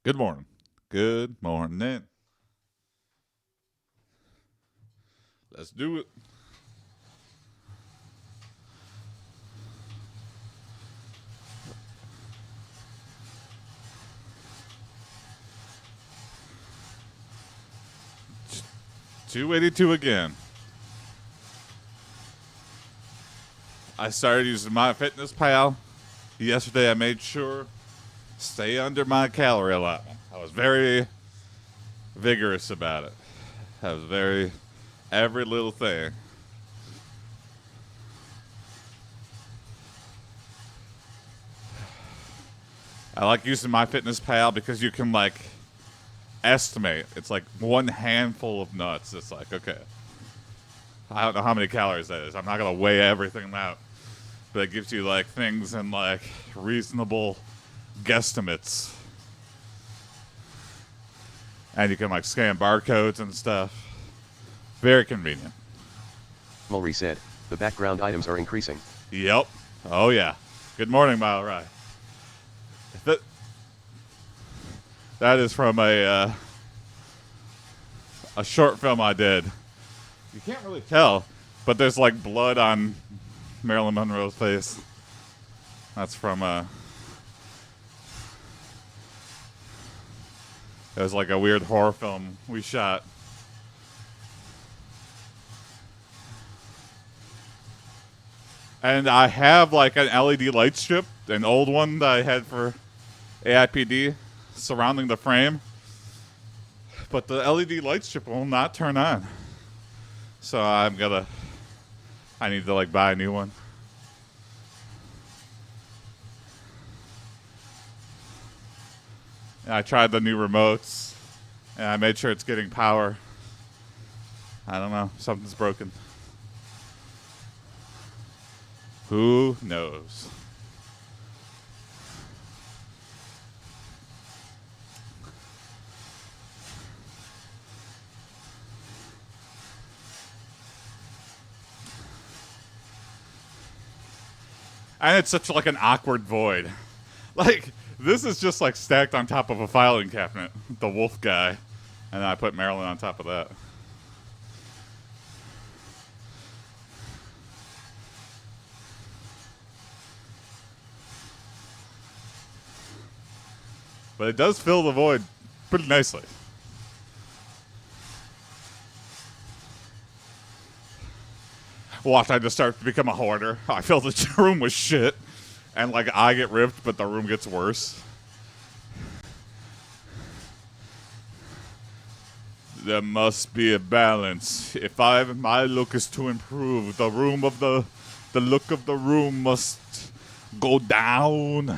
Good morning. Good morning. Let's do it. T- 282 again. I started using MyFitnessPal. Yesterday I made sure stay under my calorie allotment. I was very vigorous about it. I was very every little thing. I like using MyFitnessPal because you can like estimate. It's like one handful of nuts. It's like, okay, I don't know how many calories that is. I'm not gonna weigh everything out. But it gives you like things in like reasonable guesstimates. And you can like scan barcodes and stuff. Very convenient. Mulry said, the background items are increasing. Yep. Oh yeah. Good morning, Mile Rye. That, that is from a short film I did. You can't really tell, but there's like blood on Marilyn Monroe's face. That's from it was like a weird horror film we shot. And I have like an LED light strip, an old one that I had for AiPD surrounding the frame. But the LED light strip will not turn on. So I need to like buy a new one. And I tried the new remotes and I made sure it's getting power. I don't know. Something's broken. Who knows? And it's such like an awkward void. Like this is just like stacked on top of a filing cabinet. The wolf guy, and then I put Marilyn on top of that. But it does fill the void pretty nicely. Watch, I just start to become a hoarder. I feel the room was shit, and like I get ripped, but the room gets worse. There must be a balance. If my look is to improve, the look of the room must go down.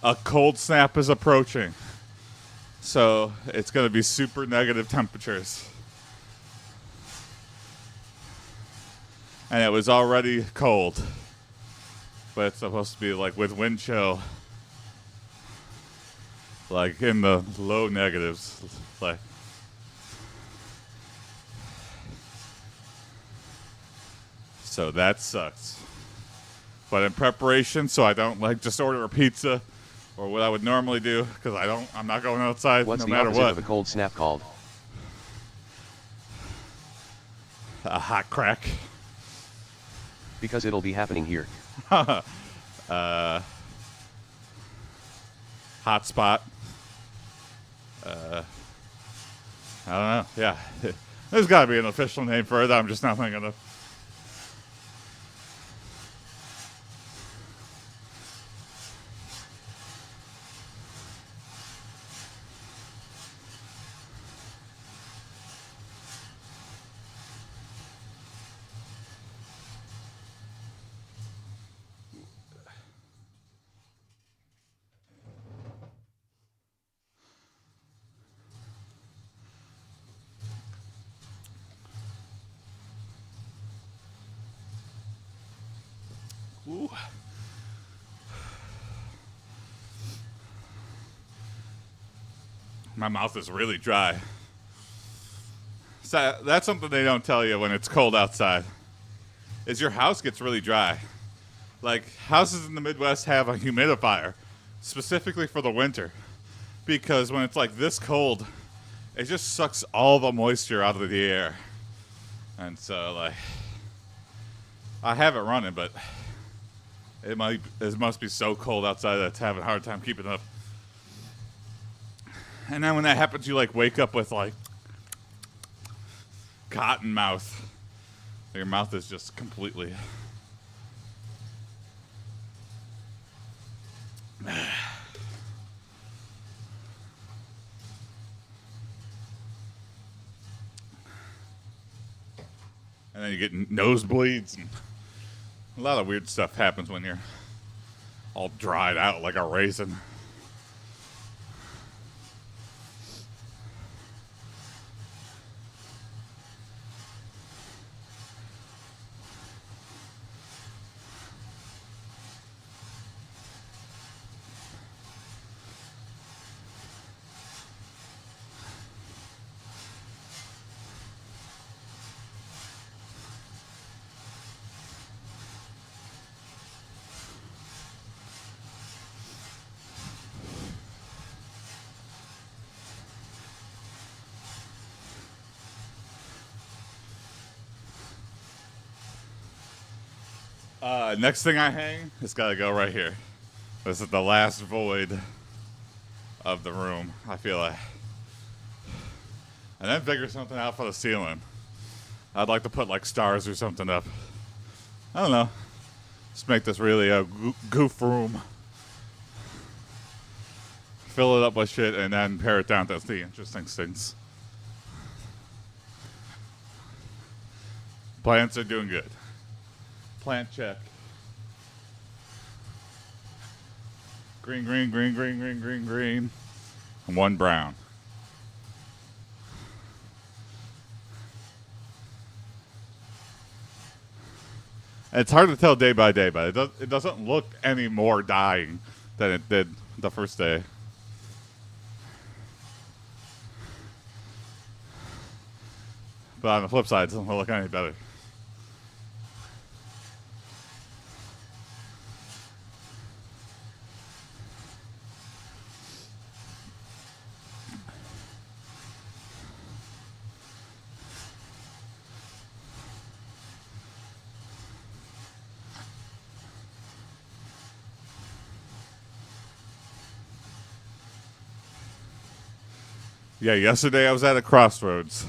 A cold snap is approaching. So it's going to be super negative temperatures. And it was already cold. But it's supposed to be like with wind chill. Like in the low negatives. Like so that sucks. But in preparation, so I don't like just order a pizza or what I would normally do, because I'm not going outside What's no the matter opposite what. of a cold snap called? A hot crack. Because it'll be happening here. Hot spot. I don't know. Yeah. There's got to be an official name for it. I'm just not thinking of. Ooh. My mouth is really dry. So that's something they don't tell you when it's cold outside. Is your house gets really dry. Like houses in the Midwest have a humidifier specifically for the winter because when it's like this cold, it just sucks all the moisture out of the air. And so like I have it running, but it must be so cold outside that it's having a hard time keeping up. And then when that happens, you like wake up with like cotton mouth. Your mouth is just completely. And then you get nosebleeds and a lot of weird stuff happens when you're all dried out like a raisin. Next thing I hang, it's got to go right here. This is the last void of the room, I feel like. And then figure something out for the ceiling. I'd like to put like stars or something up. I don't know. Just make this really a goof room. Fill it up with shit and then pare it down. That's the interesting things. Plants are doing good. Plant check. Green, green, green, green, green, green, green. And one brown. It's hard to tell day by day, but it doesn't look any more dying than it did the first day. But on the flip side, it doesn't look any better. Yeah, yesterday I was at a crossroads.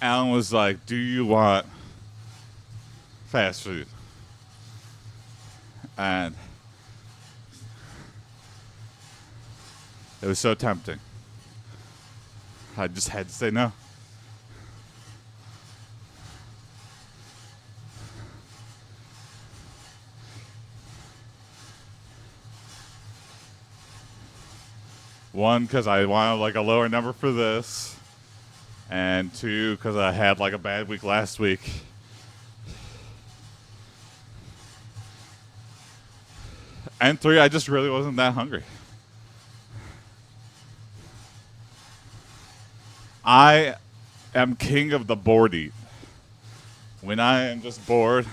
Alan was like, "Do you want fast food?" And it was so tempting. I just had to say no. One, because I wanted like a lower number for this. And two, because I had like a bad week last week. And three, I just really wasn't that hungry. I am king of the bored eat. When I am just bored,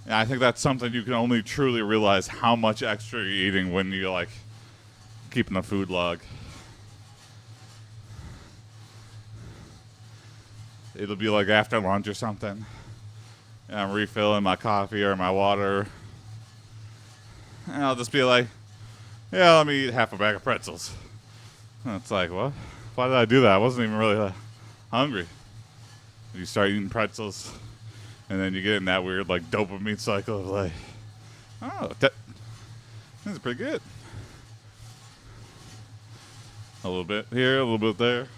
and I think that's something you can only truly realize how much extra you're eating when you're like keeping a food log. It'll be like after lunch or something, and I'm refilling my coffee or my water, and I'll just be like, yeah, let me eat half a bag of pretzels. And it's like, what? Why did I do that? I wasn't even really hungry. You start eating pretzels, and then you get in that weird like dopamine cycle of like, oh, that's pretty good. A little bit here, a little bit there.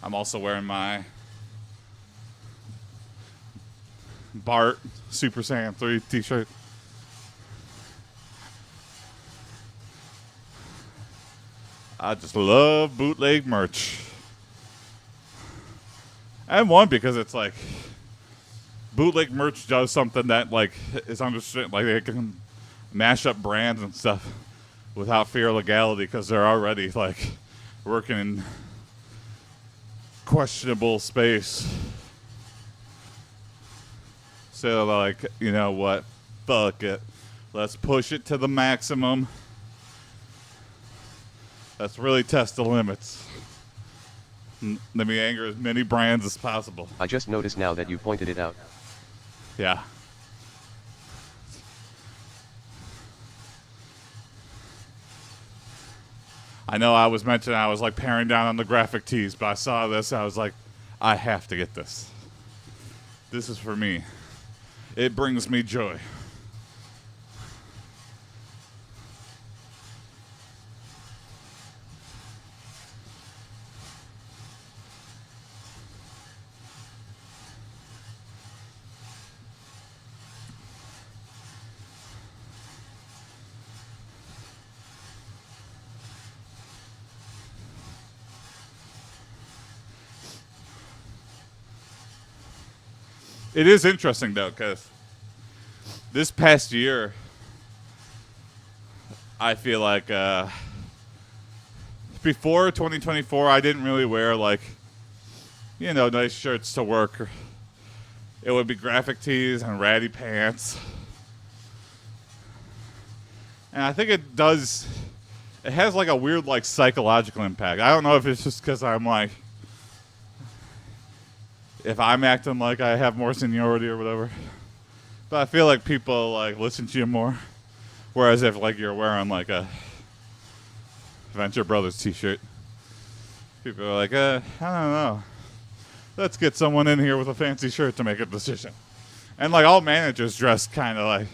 I'm also wearing my Bart Super Saiyan 3 t-shirt. I just love bootleg merch. And one, because it's like bootleg merch does something that like is understood, like they can mash up brands and stuff without fear of legality because they're already like working in questionable space. So like, you know what? Fuck it. Let's push it to the maximum. Let's really test the limits. Let me anger as many brands as possible. I just noticed now that you pointed it out. Yeah. I know I was mentioning I was like paring down on the graphic tees, but I saw this and I was like, I have to get this. This is for me. It brings me joy. It is interesting though, because this past year, I feel like before 2024, I didn't really wear like, you know, nice shirts to work. It would be graphic tees and ratty pants. And I think it does, it has like a weird like psychological impact. I don't know if it's just because I'm like, if I'm acting like I have more seniority or whatever. But I feel like people like listen to you more. Whereas if like you're wearing like a Venture Brothers t-shirt, people are like, I don't know. Let's get someone in here with a fancy shirt to make a decision. And like all managers dress kind of like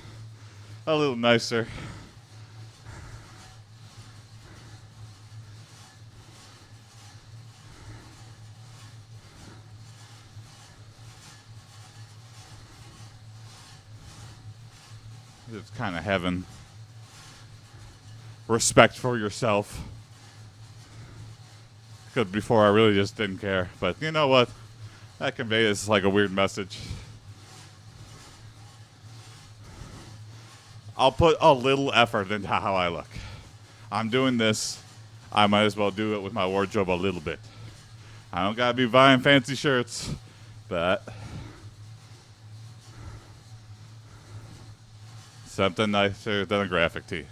a little nicer. It's kind of having respect for yourself. Because before I really just didn't care. But you know what? That conveys like a weird message. I'll put a little effort into how I look. I'm doing this. I might as well do it with my wardrobe a little bit. I don't gotta be buying fancy shirts, but something nicer than a graphic tee.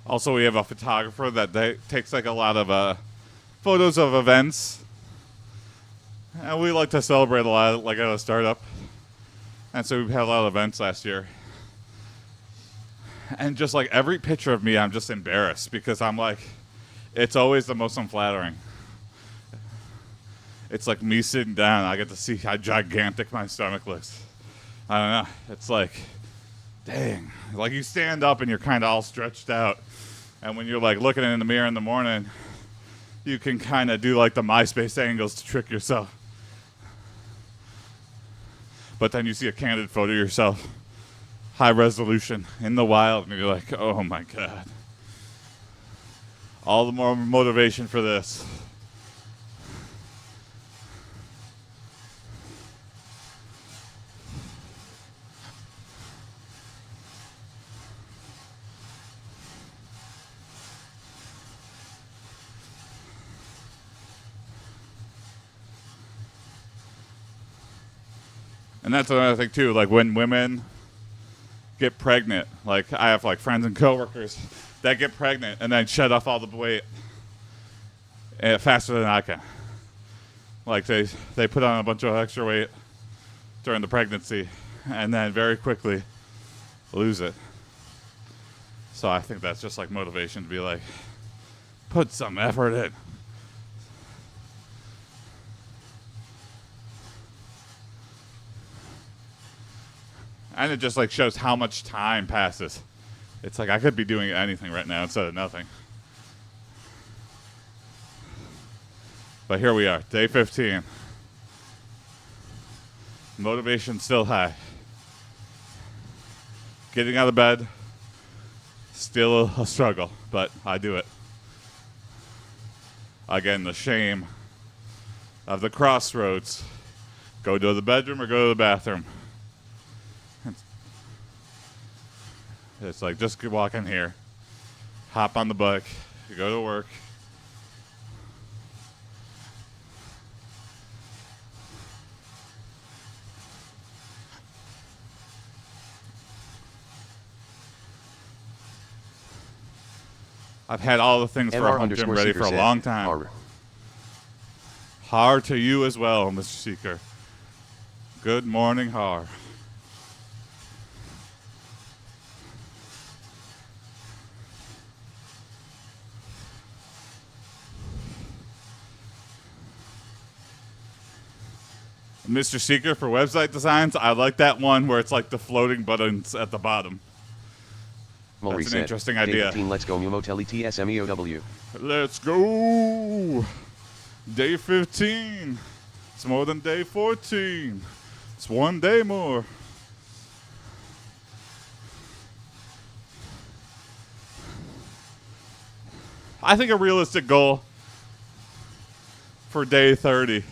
Also, we have a photographer that takes like a lot of photos of events, and we like to celebrate a lot, like at a startup. And so we've had a lot of events last year, and just like every picture of me, I'm just embarrassed because I'm like, it's always the most unflattering. It's like me sitting down, I get to see how gigantic my stomach looks. I don't know. It's like, dang. Like you stand up and you're kind of all stretched out. And when you're like looking in the mirror in the morning, you can kind of do like the MySpace angles to trick yourself. But then you see a candid photo of yourself, high resolution, in the wild, and you're like, oh my God. All the more motivation for this. And that's another thing too, like when women get pregnant, like I have like friends and coworkers that get pregnant and then shed off all the weight faster than I can. Like they put on a bunch of extra weight during the pregnancy and then very quickly lose it. So I think that's just like motivation to be like, put some effort in. And it just like shows how much time passes. It's like I could be doing anything right now instead of nothing. But here we are, day 15. Motivation still high. Getting out of bed, still a struggle, but I do it. Again, the shame of the crossroads. Go to the bedroom or go to the bathroom. It's like, just walk in here, hop on the bike, you go to work. I've had all the things for a home gym ready for a long time. Har to you as well, Mr. Seeker. Good morning, Har. Mr. Seeker for website designs, I like that one where it's like the floating buttons at the bottom. That's an interesting idea. 15, let's go, Mumoteli TSMEOW. Let's go! Day 15. It's more than day 14. It's one day more. I think a realistic goal for day 30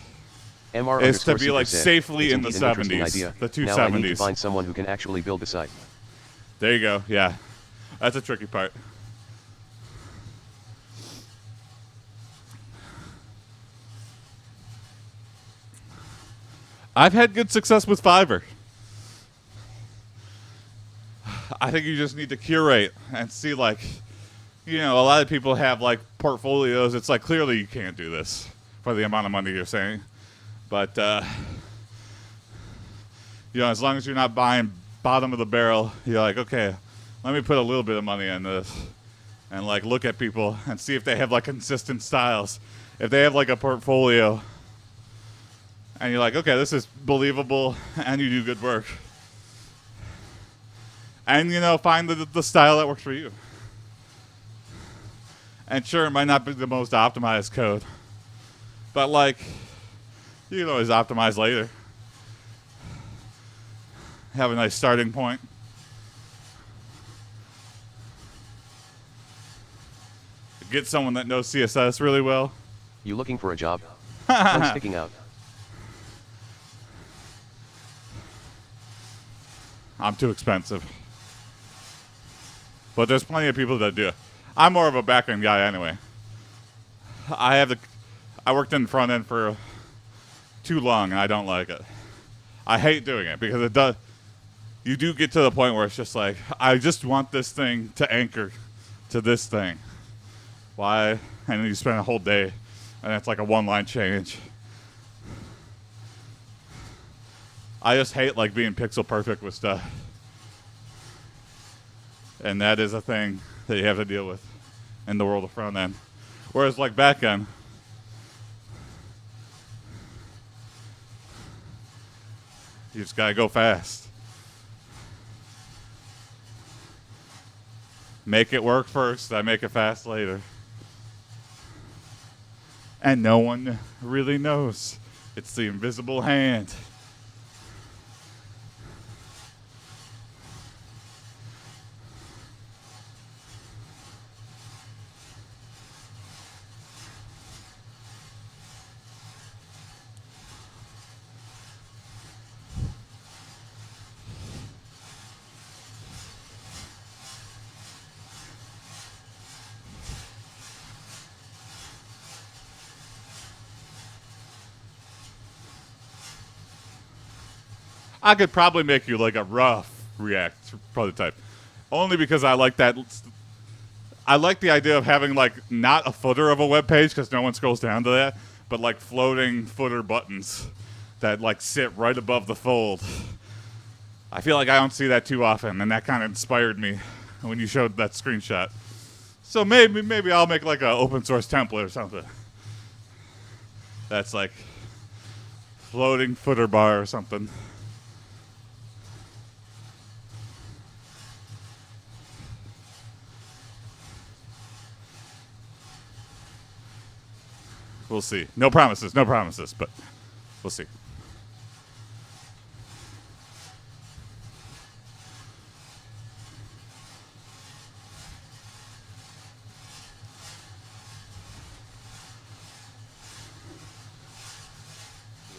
is to be like safely in the 70s, the 270s. Now I need to find someone who can actually build the site. There you go, yeah. That's a tricky part. I've had good success with Fiverr. I think you just need to curate and see, like, you know, a lot of people have like portfolios. It's like, clearly you can't do this for the amount of money you're saying. But, you know, as long as you're not buying bottom of the barrel, you're like, okay, let me put a little bit of money in this and like look at people and see if they have like consistent styles. If they have like a portfolio and you're like, okay, this is believable and you do good work. And, you know, find the style that works for you. And sure, it might not be the most optimized code, but like, you can always optimize later. Have a nice starting point. Get someone that knows CSS really well. You looking for a job? I'm sticking out. I'm too expensive. But there's plenty of people that do it. I'm more of a back-end guy anyway. I worked in the front end for too long and I don't like it. I hate doing it because it does. You do get to the point where it's just like, I just want this thing to anchor to this thing. Why? And then you spend a whole day and it's like a one-line change. I just hate like being pixel perfect with stuff. And that is a thing that you have to deal with in the world of front end. Whereas like back end, you just gotta go fast. Make it work first, I make it fast later. And no one really knows. It's the invisible hand. I could probably make you like a rough React prototype. Only because I like that. I like the idea of having like not a footer of a web page because no one scrolls down to that, but like floating footer buttons that like sit right above the fold. I feel like I don't see that too often, and that kind of inspired me when you showed that screenshot. So maybe I'll make like an open source template or something. That's like floating footer bar or something. We'll see. No promises, but we'll see.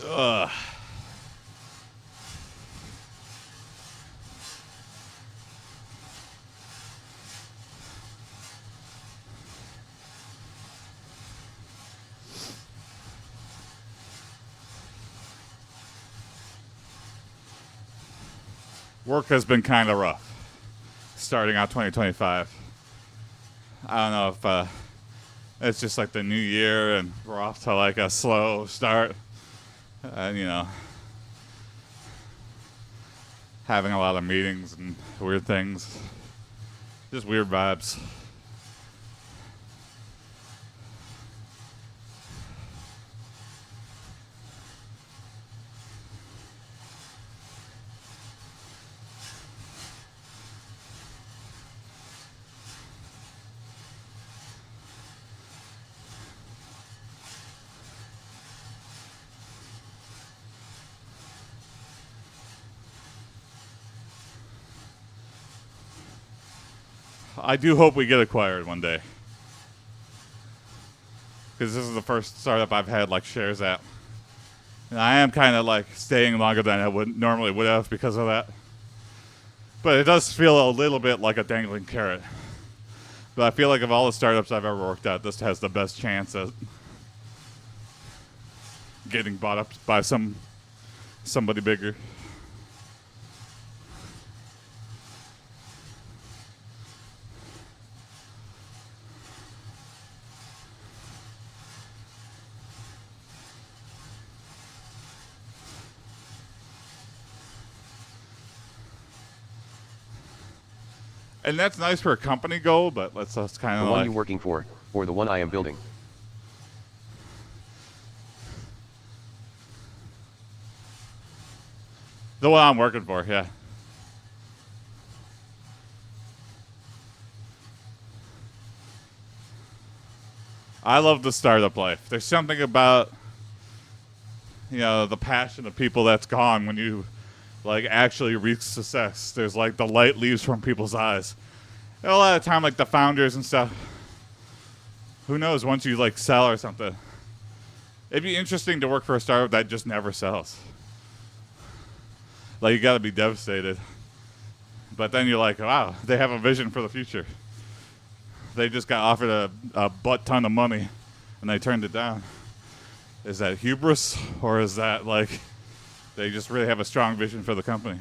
Ugh. Work has been kind of rough starting out 2025. I don't know if it's just like the new year and we're off to like a slow start. And, you know, having a lot of meetings and weird things. Just weird vibes. I do hope we get acquired one day. Because this is the first startup I've had like shares at. And I am kind of like staying longer than I normally would have because of that. But it does feel a little bit like a dangling carrot. But I feel like of all the startups I've ever worked at, this has the best chance at getting bought up by somebody bigger. And that's nice for a company goal, but that's kind of The like... one you're working for, or the one I am building? The one I'm working for, yeah. I love the startup life. There's something about, you know, the passion of people that's gone when you like actually reach success. There's like the light leaves from people's eyes. And a lot of time, like the founders and stuff, who knows, once you like sell or something, it'd be interesting to work for a startup that just never sells. Like you gotta be devastated. But then you're like, wow, they have a vision for the future. They just got offered a butt ton of money and they turned it down. Is that hubris, or is that like they just really have a strong vision for the company?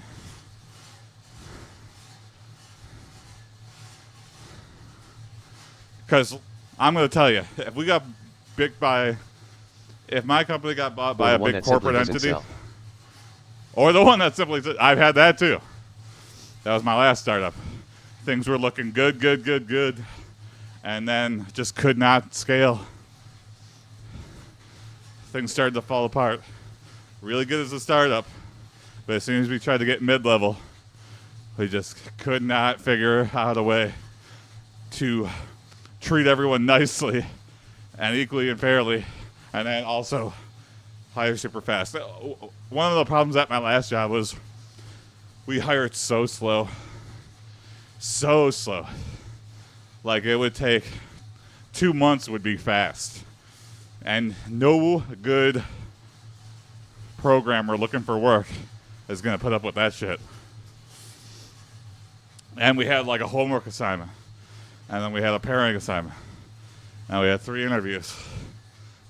Because I'm going to tell you, if we got if my company got bought by a big corporate entity, or the one that simply, I've had that too. That was my last startup. Things were looking good, and then just could not scale. Things started to fall apart. Really good as a startup, but as soon as we tried to get mid-level, we just could not figure out a way to treat everyone nicely and equally and fairly, and then also hire super fast. One of the problems at my last job was we hired so slow. So slow. Like it would take 2 months would be fast. And no good programmer looking for work is going to put up with that shit. And we had like a homework assignment. And then we had a pairing assignment. And we had 3 interviews.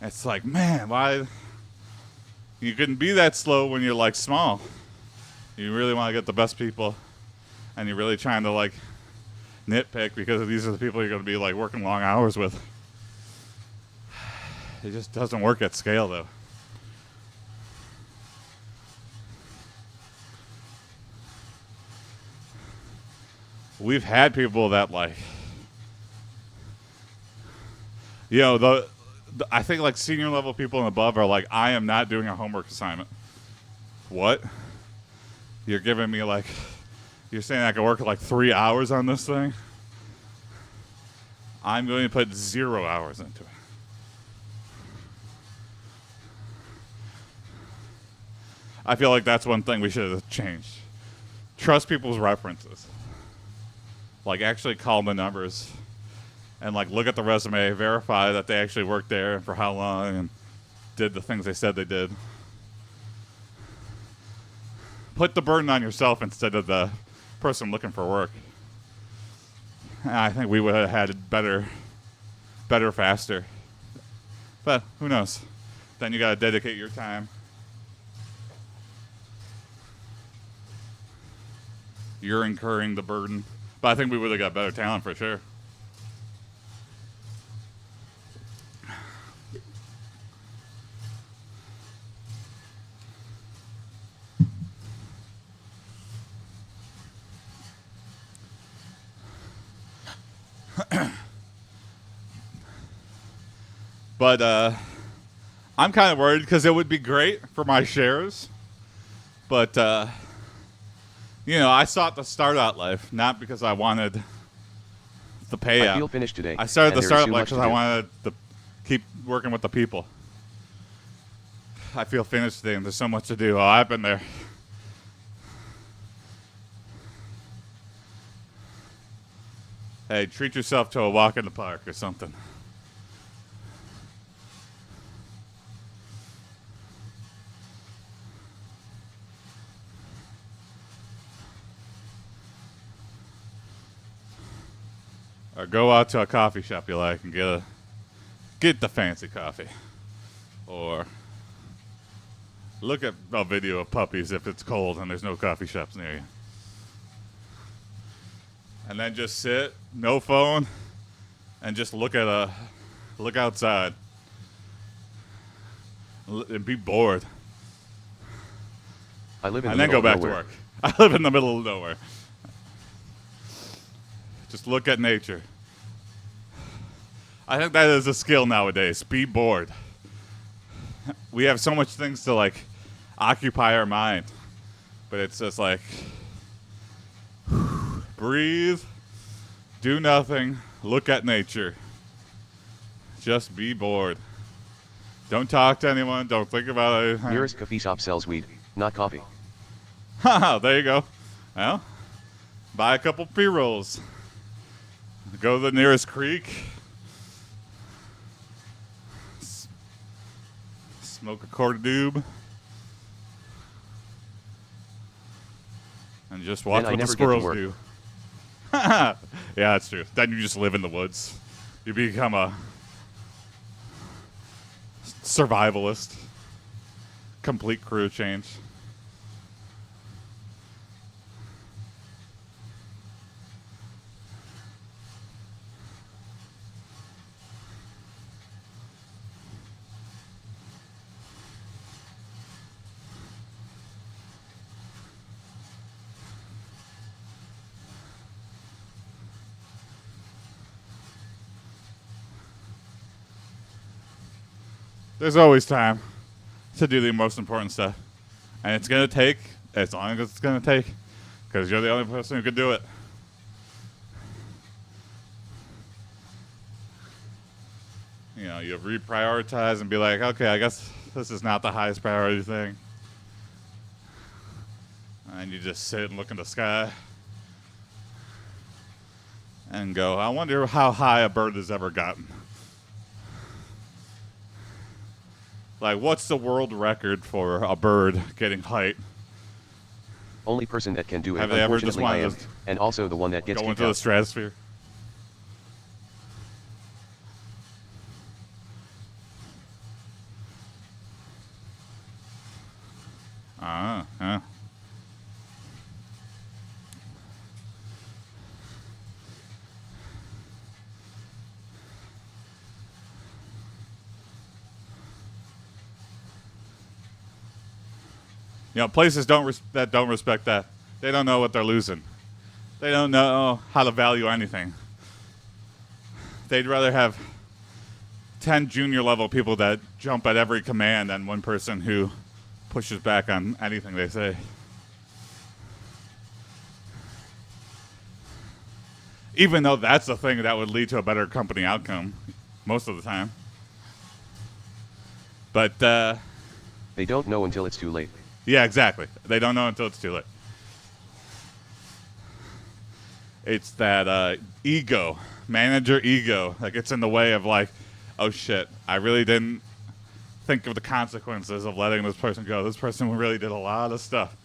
It's like, man, why? You couldn't be that slow when you're like small. You really want to get the best people. And you're really trying to like nitpick because these are the people you're going to be like working long hours with. It just doesn't work at scale though. we've had people that like, you know, the I think like senior level people and above are like, I am not doing a homework assignment. What? You're giving me like, you're saying I can work like 3 hours on this thing? I'm going to put 0 hours into it. I feel like that's one thing we should have changed. Trust people's references. Like actually call the numbers and like look at the resume, verify that they actually worked there and for how long and did the things they said they did. Put the burden on yourself instead of the person looking for work. And I think we would have had it better, faster. But who knows? Then you got to dedicate your time. You're incurring the burden. But I think we would have got better talent for sure. But I'm kind of worried because it would be great for my shares. But, you know, I sought the start-out life, not because I wanted the payout. I feel finished today. I started the there is startup too life much because to I do. wanted to keep working with the people. I feel finished today, and there's so much to do. Oh, I've been there. Hey, treat yourself to a walk in the park or something. Or go out to a coffee shop you like and get the fancy coffee. Or look at a video of puppies if it's cold and there's no coffee shops near you. And then just sit, no phone, and just look outside. And be bored. I live in the And then middle go of back to nowhere. work. I live in the middle of nowhere. Just look at nature. I think that is a skill nowadays. Be bored. We have so much things to like occupy our mind. But it's just like breathe, do nothing, look at nature. Just be bored. Don't talk to anyone, don't think about anything. Nearest coffee shop sells weed, not coffee. Haha, there you go. Well, buy a couple pre-rolls. Go to the nearest creek. Smoke a quarter doob. And just watch Then I what the never get to squirrels work. do. Yeah, that's true. Then you just live in the woods. You become a survivalist. Complete career change. There's always time to do the most important stuff. And it's going to take as long as it's going to take because you're the only person who can do it. You know, you reprioritize and be like, okay, I guess this is not the highest priority thing. And you just sit and look in the sky and go, I wonder how high a bird has ever gotten. Like, what's the world record for a bird getting height? Only person that can do it, Have they ever just unfortunately, I wanted am, to and also the one that gets go kicked into the out. stratosphere? Huh. You know, places that don't respect that. They don't know what they're losing. They don't know how to value anything. They'd rather have 10 junior level people that jump at every command than one person who pushes back on anything they say. Even though that's the thing that would lead to a better company outcome most of the time. But, They don't know until it's too late. yeah, exactly. They don't know until it's too late. It's that ego, manager ego, that gets in the way of like, oh shit, I really didn't think of the consequences of letting this person go. This person really did a lot of stuff.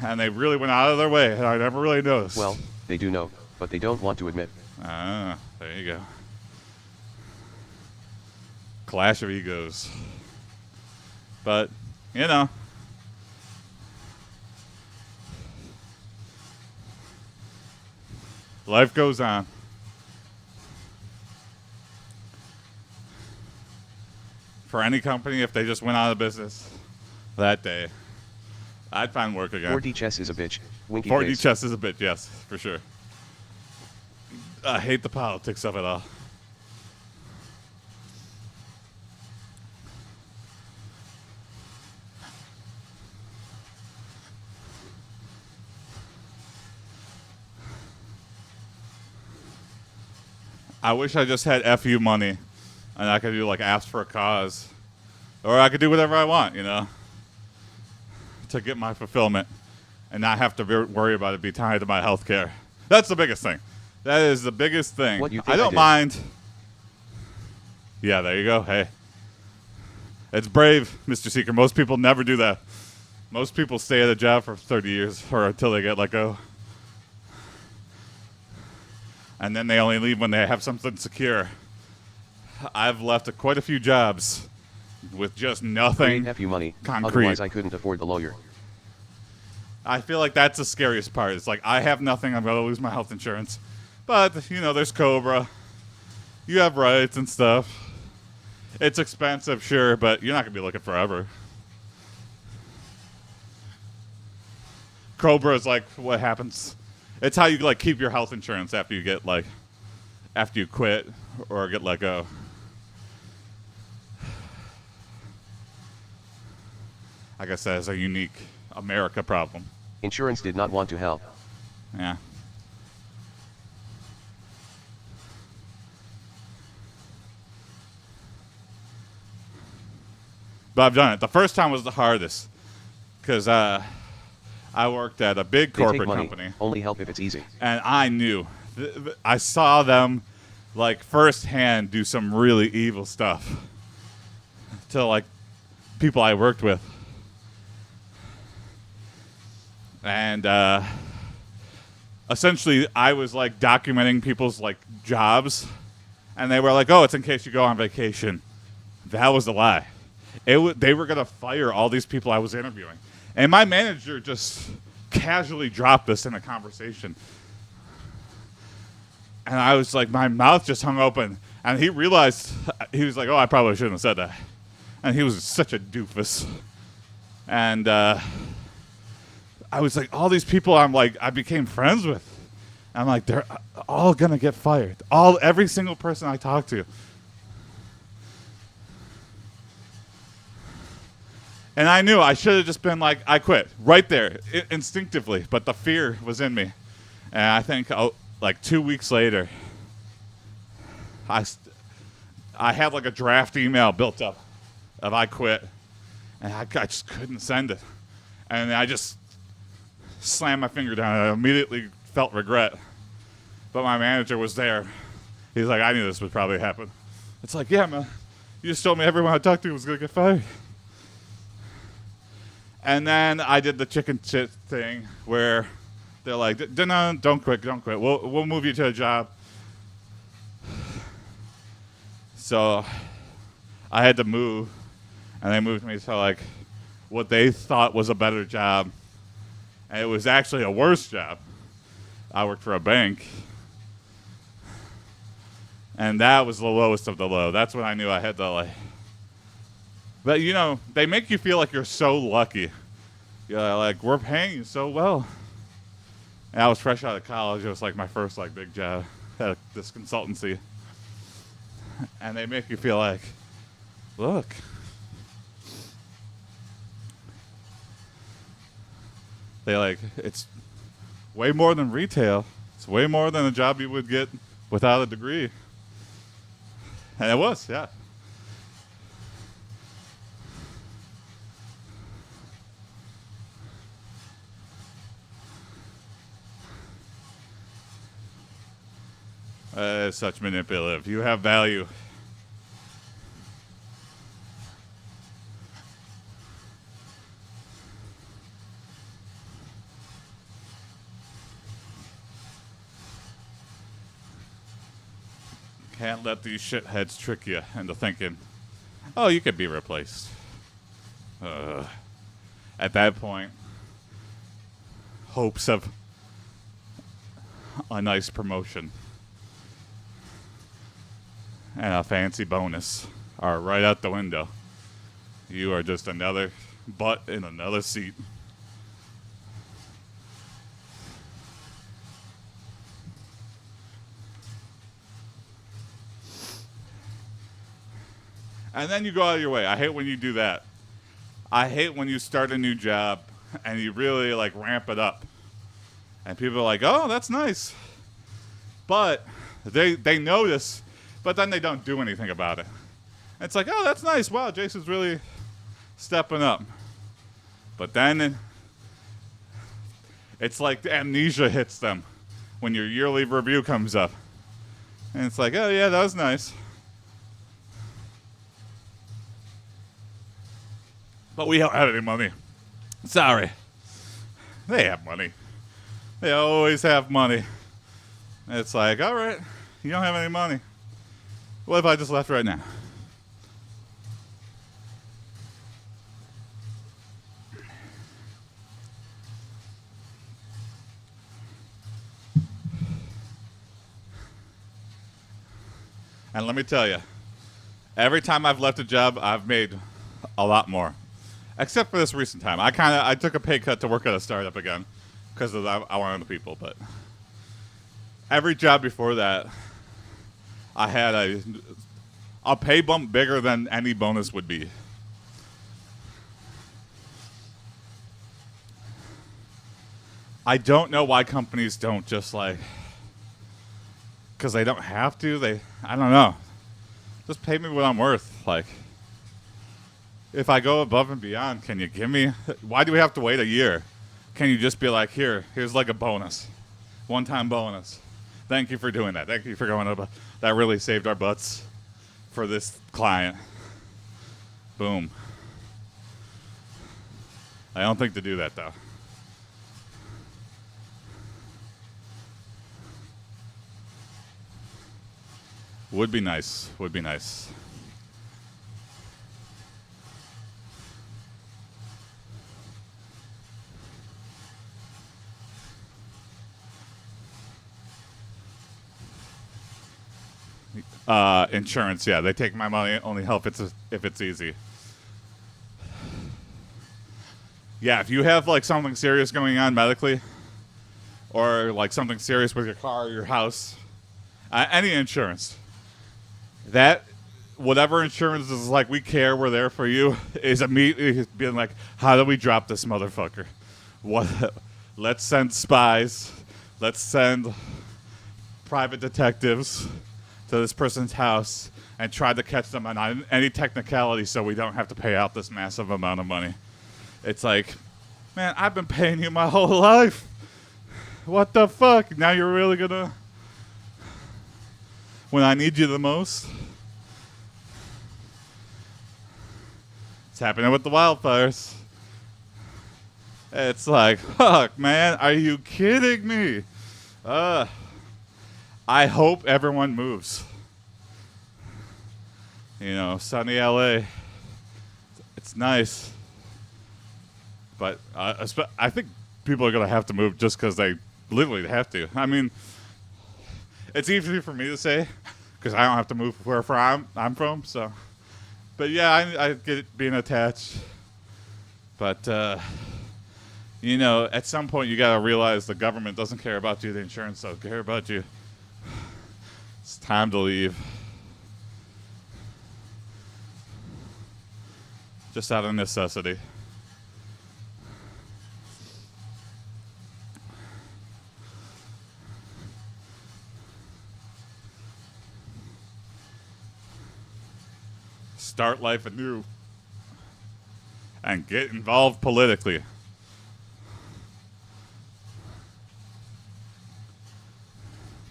And they really went out of their way, and I never really noticed. Well, they do know, but they don't want to admit. Ah, there you go. Clash of egos. But, you know. Life goes on. For any company, if they just went out of business that day, I'd find work again. 4D chess is a bitch. Winky 4D face. chess is a bit, yes, for sure. I hate the politics of it all. I wish I just had FU money and I could do like ask for a cause. Or I could do whatever I want, you know, to get my fulfillment and not have to worry about it be tied to my health care. That's the biggest thing. That is the biggest thing. What, you think I don't did? mind. Yeah, there you go. Hey. It's brave, Mr. Seeker. Most people never do that. Most people stay at a job for 30 years or until they get let go. And then they only leave when they have something secure. I've left quite a few jobs with just nothing Create FU money. concrete. Otherwise, I couldn't afford the lawyer. I feel like that's the scariest part. It's like, I have nothing. I'm going to lose my health insurance. But, you know, there's Cobra. You have rights and stuff. It's expensive, sure, but you're not going to be looking forever. Cobra is like what happens. It's how you like keep your health insurance after you get like, after you quit or get let go. I guess that is a unique America problem. Insurance did not want to help. Yeah. But I've done it. The first time was the hardest because I worked at a big They corporate take money. company, Only help if it's easy. and I knew. I saw them like firsthand do some really evil stuff to like people I worked with. And essentially, I was like documenting people's like jobs, and they were like, "Oh, it's in case you go on vacation." That was a lie. They were gonna fire all these people I was interviewing, and my manager just casually dropped this in a conversation, and I was like, my mouth just hung open, and he realized he was like, "Oh, I probably shouldn't have said that," and he was such a doofus, and. I was like, all these people I became friends with. I'm like, they're all gonna get fired. Every single person I talk to. And I knew I should have just been like, I quit right there, instinctively. But the fear was in me. And I think like 2 weeks later, I had like a draft email built up of I quit. And I just couldn't send it. And I just slammed my finger down, and I immediately felt regret. But my manager was there. He's like, I knew this would probably happen. It's like, yeah, man, you just told me everyone I talked to was going to get fired. And then I did the chicken shit thing where they're like, no, don't quit. We'll move you to a job. So I had to move, and they moved me to like what they thought was a better job. And it was actually a worse job. I worked for a bank. And that was the lowest of the low. That's when I knew I had to like. But you know, they make you feel like you're so lucky. You're like, we're paying you so well. And I was fresh out of college. It was like my first like big job at this consultancy. And they make you feel like, look, they like, it's way more than retail. It's way more than a job you would get without a degree. And it was, yeah. It's such manipulative. You have value. Can't let these shitheads trick you into thinking, oh, you could be replaced. At that point, hopes of a nice promotion and a fancy bonus are right out the window. You are just another butt in another seat. And then you go out of your way. I hate when you do that. I hate when you start a new job and you really like ramp it up. And people are like, oh, that's nice. But they notice, but then they don't do anything about it. And it's like, oh, that's nice. Wow, Jason's really stepping up. But then it's like the amnesia hits them when your yearly review comes up. And it's like, oh, yeah, that was nice. But we don't have any money. Sorry. They have money. They always have money. It's like, all right, you don't have any money. What if I just left right now? And let me tell you, every time I've left a job, I've made a lot more. Except for this recent time. I took a pay cut to work at a startup again because of I wanted the people. But every job before that, I had a pay bump bigger than any bonus would be. I don't know why companies don't just like, because they don't have to. I don't know. Just pay me what I'm worth. Like, if I go above and beyond, can you give me? Why do we have to wait a year? Can you just be like, here's like a bonus, one-time bonus. Thank you for doing that. Thank you for going up. That really saved our butts for this client. Boom. I don't think to do that though. Would be nice. Would be nice. Insurance, yeah, they take my money. Only help if it's easy. Yeah, if you have like something serious going on medically, or like something serious with your car or your house, any insurance, that whatever insurance is like, we care, we're there for you, is immediately being like, how do we drop this motherfucker? What? Let's send spies. Let's send private detectives to this person's house and try to catch them on any technicality so we don't have to pay out this massive amount of money. It's like, man, I've been paying you my whole life. What the fuck? Now you're really gonna, when I need you the most? It's happening with the wildfires. It's like, fuck, man, are you kidding me? I hope everyone moves. You know, sunny LA. It's nice. But I think people are going to have to move just because they literally have to. I mean, it's easy for me to say because I don't have to move where I'm from. So, but yeah, I get it being attached. But You know, at some point you gotta realize the government doesn't care about you, the insurance doesn't care about you. It's time to leave. Just out of necessity. Start life anew. And get involved politically.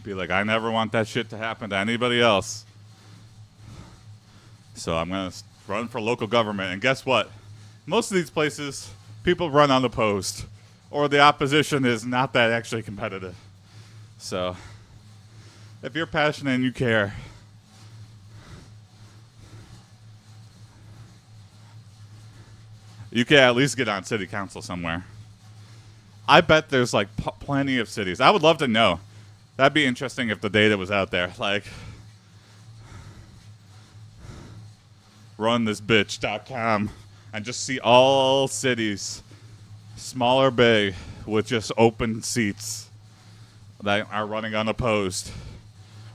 Be like, I never want that shit to happen to anybody else. So I'm going to run for local government. And guess what? Most of these places, people run unopposed. Or the opposition is not that actually competitive. So, if you're passionate and you care, you can at least get on city council somewhere. I bet there's like plenty of cities. I would love to know. That'd be interesting if the data was out there. Like, runthisbitch.com and just see all cities, small or big, with just open seats that are running unopposed.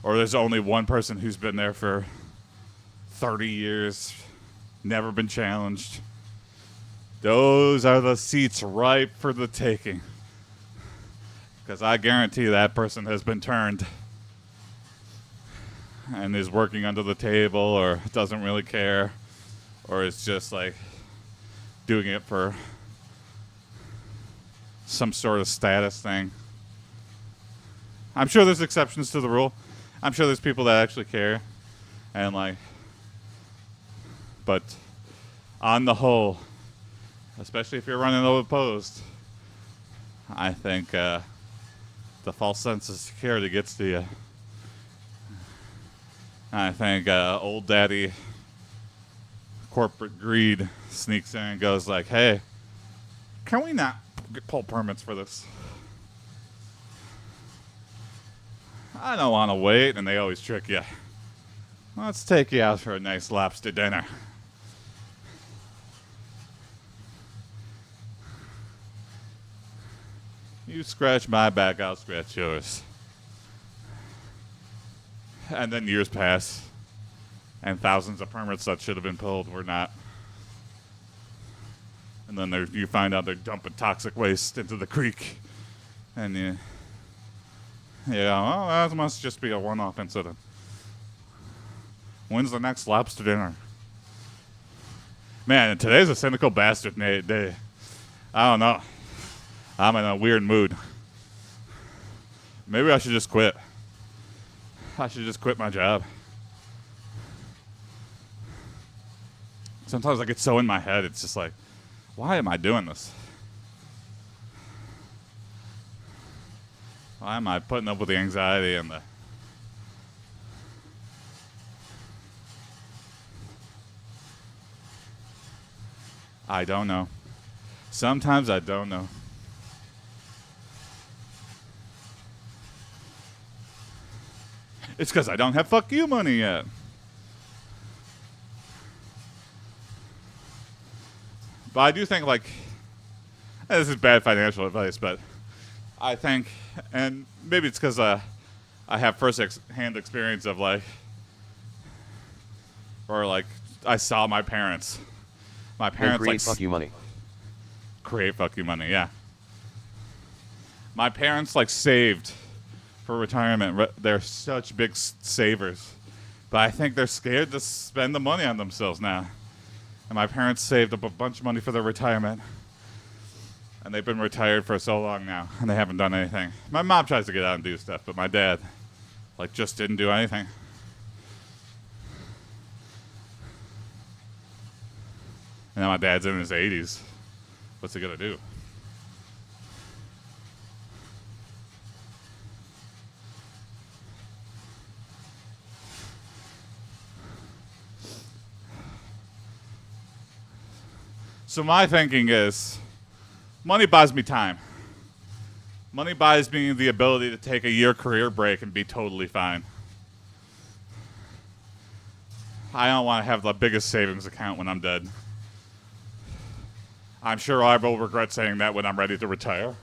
Or there's only one person who's been there for 30 years, never been challenged. Those are the seats ripe for the taking. Because I guarantee that person has been turned and is working under the table or doesn't really care or is just like doing it for some sort of status thing. I'm sure there's exceptions to the rule. I'm sure there's people that actually care and like, but on the whole, especially if you're running unopposed, I think the false sense of security gets to you. I think old daddy corporate greed sneaks in and goes like, hey, can we not pull permits for this? I don't want to wait, and they always trick you. Let's take you out for a nice lobster dinner. You scratch my back, I'll scratch yours. And then years pass, and thousands of permits that should have been pulled were not. And then you find out they're dumping toxic waste into the creek. And well, that must just be a one-off incident. When's the next lobster dinner? Man, today's a cynical bastard day. I don't know. I'm in a weird mood. Maybe I should just quit. I should just quit my job. Sometimes I get so in my head, it's just like, why am I doing this? Why am I putting up with the anxiety and the... I don't know. Sometimes I don't know. It's because I don't have fuck you money yet. But I do think, like, this is bad financial advice, but I think, and maybe it's because I have first-hand experience of, like, or, like, I saw my parents. My parents, create like, fuck you money. Create fuck you money, yeah. My parents, like, saved for retirement. They're such big savers. But I think they're scared to spend the money on themselves now. And my parents saved up a bunch of money for their retirement. And they've been retired for so long now, and they haven't done anything. My mom tries to get out and do stuff, but my dad, like, just didn't do anything. And now my dad's in his 80s. What's he gonna do? So my thinking is, money buys me time. Money buys me the ability to take a year career break and be totally fine. I don't want to have the biggest savings account when I'm dead. I'm sure I will regret saying that when I'm ready to retire.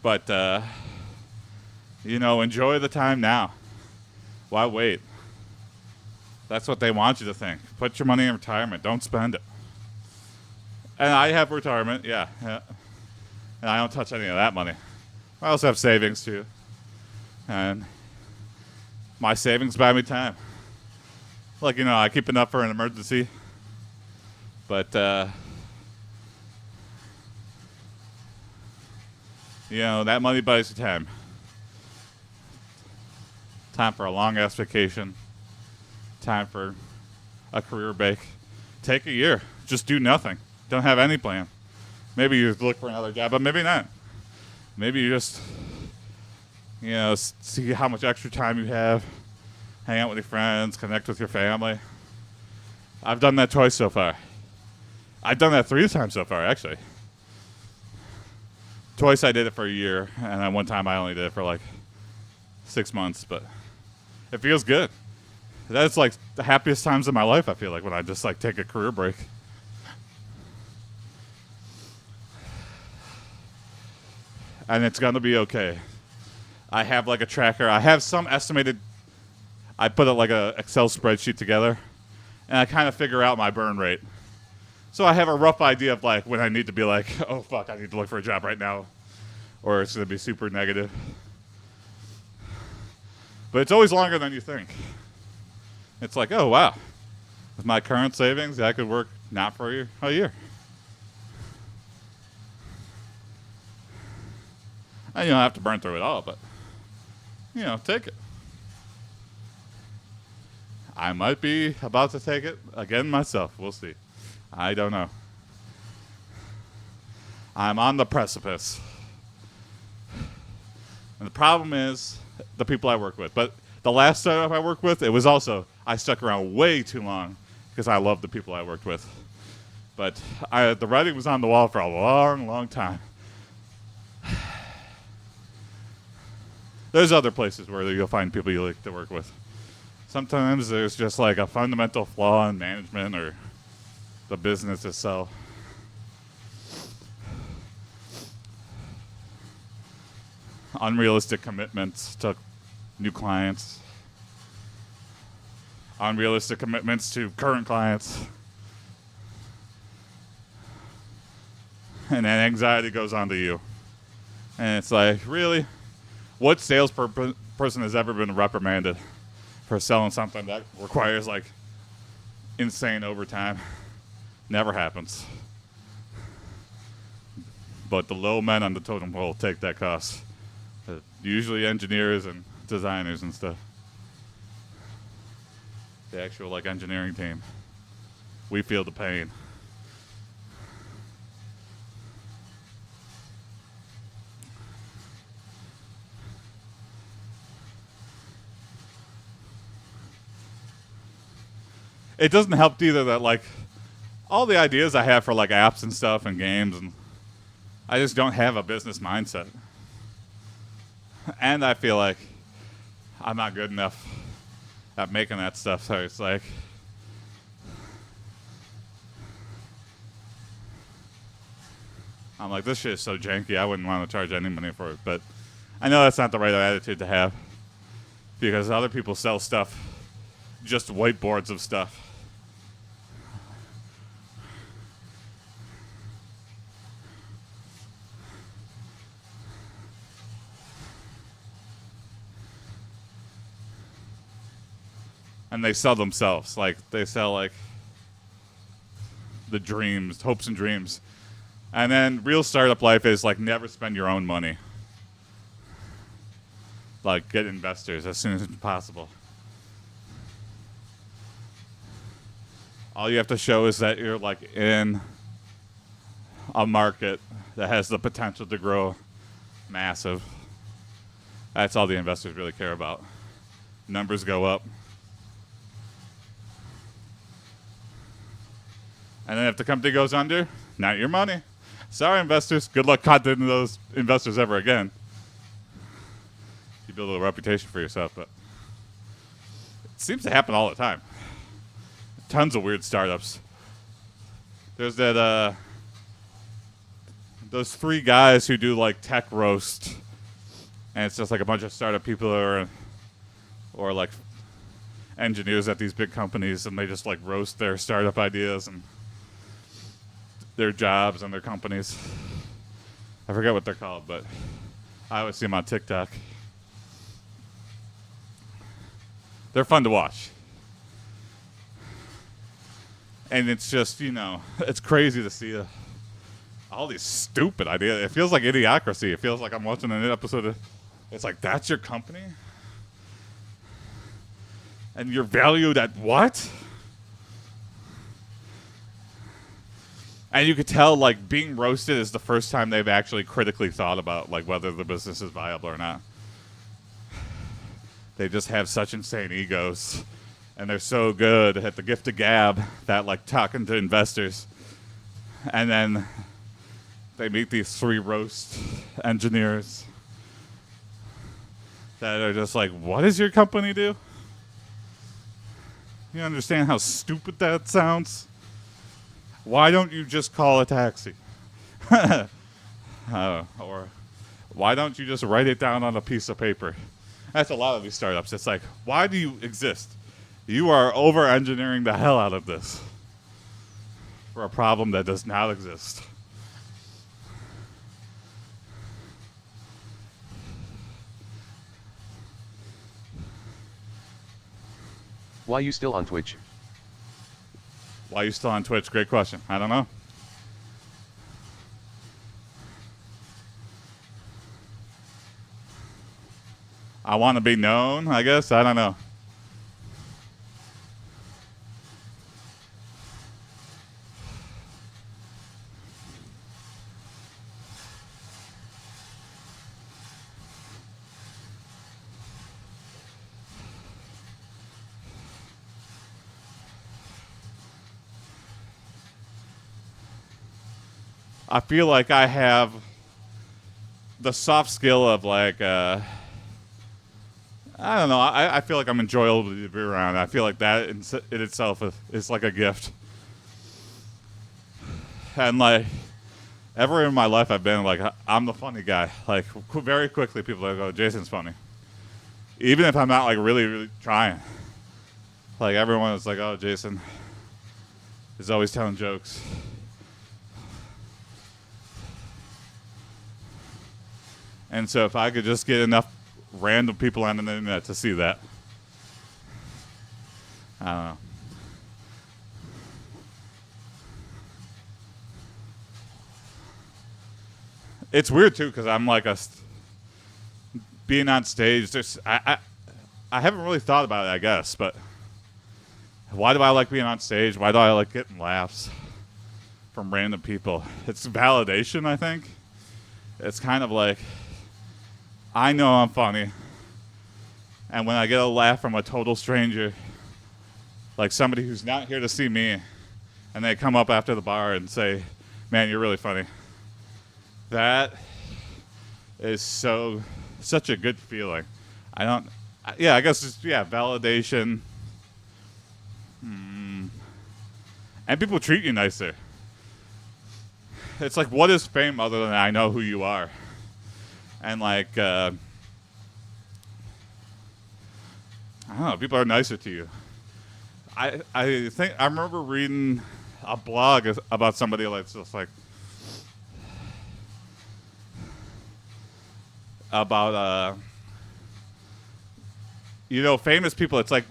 But, enjoy the time now. Why wait? That's what they want you to think. Put your money in retirement. Don't spend it. And I have retirement, yeah. And I don't touch any of that money. I also have savings, too. And my savings buy me time. Like, I keep enough for an emergency. But, that money buys you time. Time for a long-ass vacation. Time for a career break. Take a year. Just do nothing. Don't have any plan. Maybe you look for another job, but maybe not. Maybe you just, see how much extra time you have. Hang out with your friends. Connect with your family. I've done that twice so far. I've done that 3 times so far, actually. Twice I did it for a year, and then one time I only did it for like 6 months, but it feels good. That's like the happiest times of my life, I feel like, when I just like take a career break. And it's going to be okay. I have like a tracker. I have some estimated, I put like a Excel spreadsheet together, and I kind of figure out my burn rate. So I have a rough idea of like when I need to be like, oh fuck, I need to look for a job right now, or it's going to be super negative. But it's always longer than you think. It's like, oh wow, with my current savings, I could work not for a year. And you don't have to burn through it all, but, take it. I might be about to take it again myself. We'll see. I don't know. I'm on the precipice. And the problem is the people I work with. But the last startup I worked with, it was also, I stuck around way too long because I loved the people I worked with. But the writing was on the wall for a long, long time. There's other places where you'll find people you like to work with. Sometimes there's just like a fundamental flaw in management or the business itself. Unrealistic commitments to new clients. Unrealistic commitments to current clients. And then anxiety goes on to you. And it's like, really? What salesperson has ever been reprimanded for selling something that requires like insane overtime? Never happens. But the low men on the totem pole take that cost. Usually engineers and designers and stuff. The actual like engineering team. We feel the pain. It doesn't help either that like all the ideas I have for like apps and stuff and games, and I just don't have a business mindset. And I feel like I'm not good enough at making that stuff, so it's like I'm like, this shit is so janky, I wouldn't want to charge any money for it. But I know that's not the right attitude to have, because other people sell stuff, just whiteboards of stuff. And they sell themselves. Like, they sell, like, the dreams, hopes and dreams. And then real startup life is, like, never spend your own money. Like, get investors as soon as possible. All you have to show is that you're, like, in a market that has the potential to grow massive. That's all the investors really care about. Numbers go up. And then if the company goes under, not your money. Sorry, investors. Good luck contacting those investors ever again. You build a reputation for yourself, but it seems to happen all the time. Tons of weird startups. There's that those three guys who do like tech roast, and it's just like a bunch of startup people or like engineers at these big companies, and they just like roast their startup ideas and their jobs and their companies. I forget what they're called, but I always see them on TikTok. They're fun to watch. And it's just, it's crazy to see all these stupid ideas. It feels like Idiocracy. It feels like I'm watching an episode of, it's like, that's your company? And you're valued at what? And you could tell, like, being roasted is the first time they've actually critically thought about, like, whether the business is viable or not. They just have such insane egos. And they're so good at the gift of gab that, like, talking to investors. And then they meet these three roast engineers that are just like, what does your company do? You understand how stupid that sounds? Why don't you just call a taxi? Or why don't you just write it down on a piece of paper? That's a lot of these startups. It's like, why do you exist? You are over-engineering the hell out of this for a problem that does not exist. Why you still on Twitch? Why are you still on Twitch? Great question. I don't know. I want to be known, I guess. I don't know. I feel like I have the soft skill of like, I don't know. I feel like I'm enjoyable to be around. I feel like that in itself is like a gift. And like, ever in my life, I've been like, I'm the funny guy. Like, very quickly, people are like, oh, Jason's funny. Even if I'm not like really, really trying. Like, everyone is like, oh, Jason is always telling jokes. And so if I could just get enough random people on the internet to see that, I don't know. It's weird too because I'm like being on stage. I haven't really thought about it, I guess, but why do I like being on stage? Why do I like getting laughs from random people? It's validation, I think. It's kind of like, I know I'm funny, and when I get a laugh from a total stranger, like somebody who's not here to see me, and they come up after the bar and say, man, you're really funny. That is such a good feeling. I guess it's, validation. And people treat you nicer. It's like, what is fame other than I know who you are? And like, I don't know, people are nicer to you. I think I remember reading a blog about somebody that's just like about famous people. It's like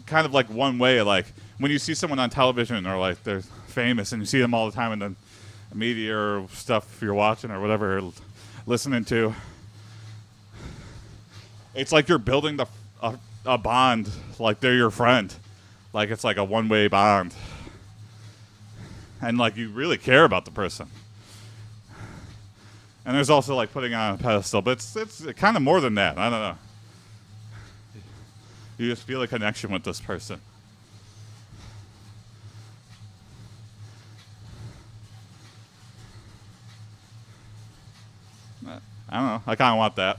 kind of like one way, like when you see someone on television or like they're famous and you see them all the time in the media or stuff you're watching or whatever, listening to. It's like you're building a bond, like they're your friend. Like it's like a one-way bond. And like you really care about the person. And there's also like putting on a pedestal, but it's kind of more than that. I don't know. You just feel a connection with this person. I don't know. I kind of want that.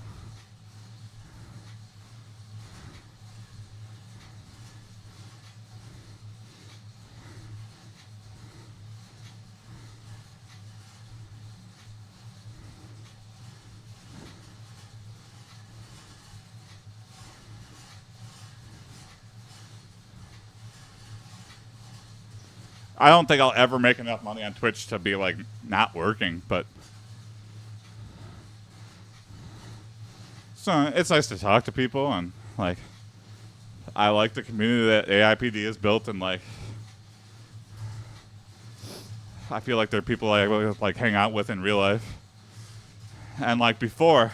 I don't think I'll ever make enough money on Twitch to be like not working, but so it's nice to talk to people, and like I like the community that AiPD has built, and like I feel like they're people I like hang out with in real life. And like before,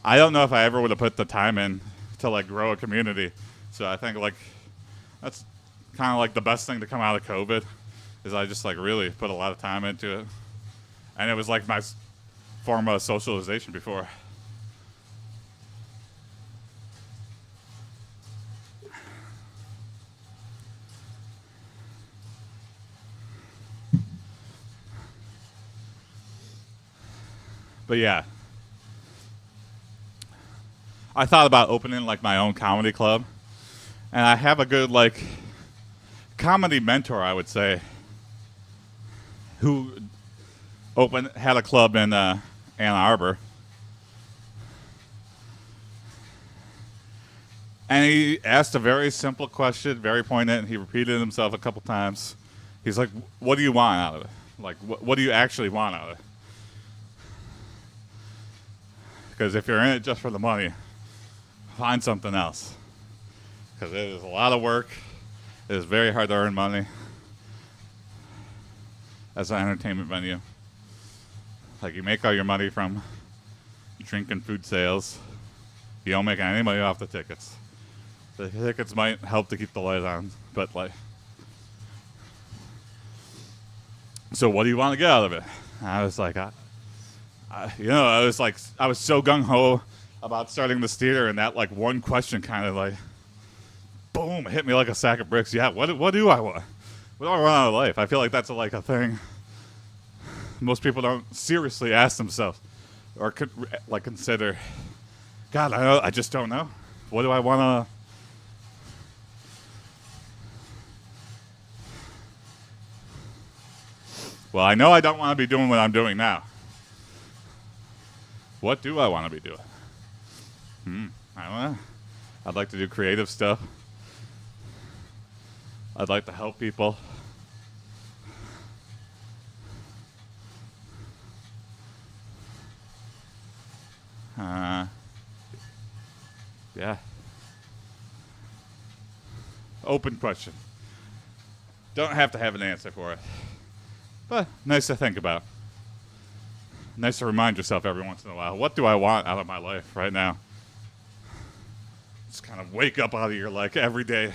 I don't know if I ever would have put the time in to like grow a community. So I think like that's kind of like the best thing to come out of COVID is I just like really put a lot of time into it. And it was like my form of socialization before. But yeah, I thought about opening like my own comedy club, and I have a good like comedy mentor, I would say, who had a club in Ann Arbor, and he asked a very simple question, very poignant, and he repeated himself a couple times. He's like, "What do you want out of it? Like, what do you actually want out of it? Because if you're in it just for the money, find something else. Because it is a lot of work. It is very hard to earn money as an entertainment venue. Like, you make all your money from drink and food sales. You don't make any money off the tickets. The tickets might help to keep the light on, but like, so what do you want to get out of it? And I was like, I was so gung ho about starting this theater, and that like one question kind of like, boom, hit me like a sack of bricks. Yeah, what do I want? What do I want out of life? I feel like that's like a thing most people don't seriously ask themselves or could like consider. God, I just don't know. What do I want to? Well, I know I don't want to be doing what I'm doing now. What do I want to be doing? I don't know. I'd like to do creative stuff. I'd like to help people. Yeah. Open question. Don't have to have an answer for it. But nice to think about. Nice to remind yourself every once in a while. What do I want out of my life right now? Just kind of wake up out of your like every day.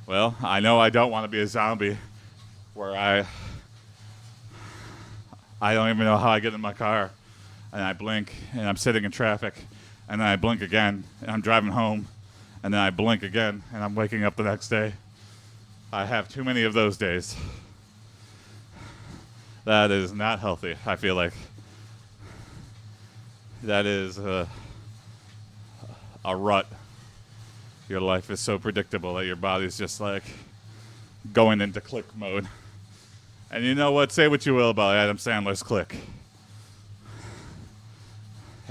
Well, I know I don't want to be a zombie where I don't even know how I get in my car and I blink and I'm sitting in traffic and then I blink again and I'm driving home and then I blink again and I'm waking up the next day. I have too many of those days. That is not healthy, I feel like. That is a rut. Your life is so predictable that your body's just like going into click mode. And you know what? Say what you will about Adam Sandler's Click.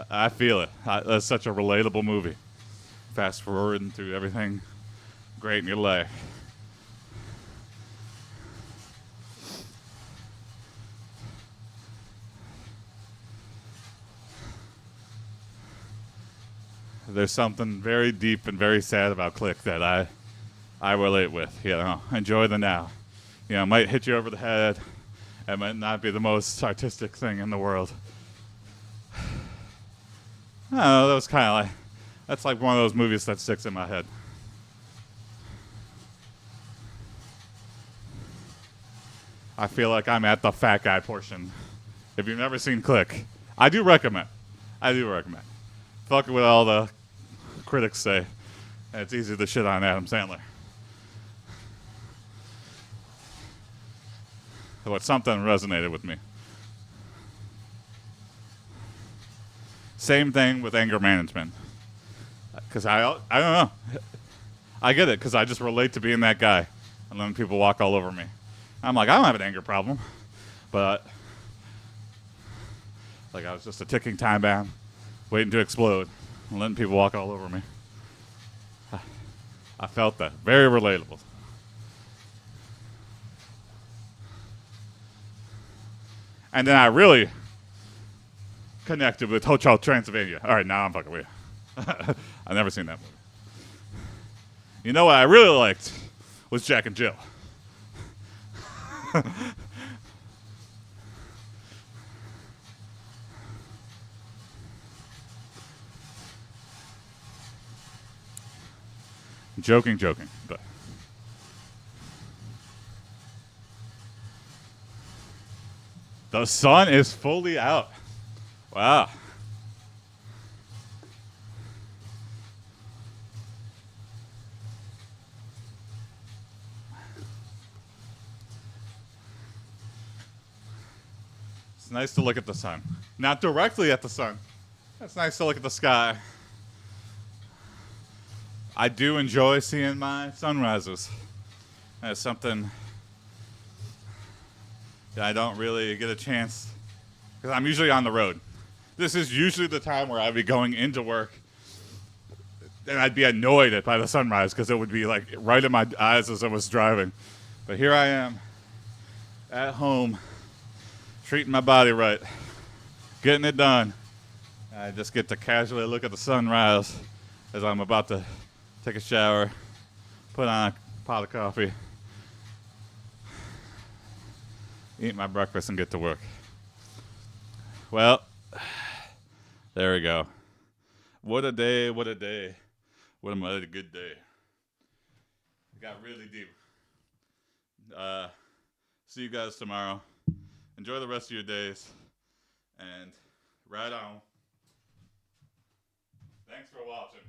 I feel it. That's such a relatable movie. Fast forwarding through everything great in your life. There's something very deep and very sad about Click that I relate with. You know, enjoy the now. You know, it might hit you over the head. It might not be the most artistic thing in the world. I don't know, that was kind of like, that's like one of those movies that sticks in my head. I feel like I'm at the fat guy portion. If you've never seen Click, I do recommend. Fuck with all the critics say. And it's easy to shit on Adam Sandler. But something resonated with me. Same thing with anger management. Because I don't know. I get it, because I just relate to being that guy and letting people walk all over me. I'm like, I don't have an anger problem. But, like, I was just a ticking time bomb, waiting to explode, and letting people walk all over me. I felt that. Very relatable. And then I really connected with Hotel Transylvania. All right, now I'm fucking weird. I've never seen that movie. You know what I really liked was Jack and Jill. Joking, but the sun is fully out. Wow. It's nice to look at the sun. Not directly at the sun. It's nice to look at the sky. I do enjoy seeing my sunrises. That's something that I don't really get a chance, because I'm usually on the road. This is usually the time where I'd be going into work and I'd be annoyed by the sunrise because it would be like right in my eyes as I was driving. But here I am at home, treating my body right, getting it done. I just get to casually look at the sunrise as I'm about to take a shower, put on a pot of coffee, eat my breakfast, and get to work. Well, there we go. What a day, what a day. What a mighty good day. It got really deep. See you guys tomorrow. Enjoy the rest of your days. And ride on. Thanks for watching.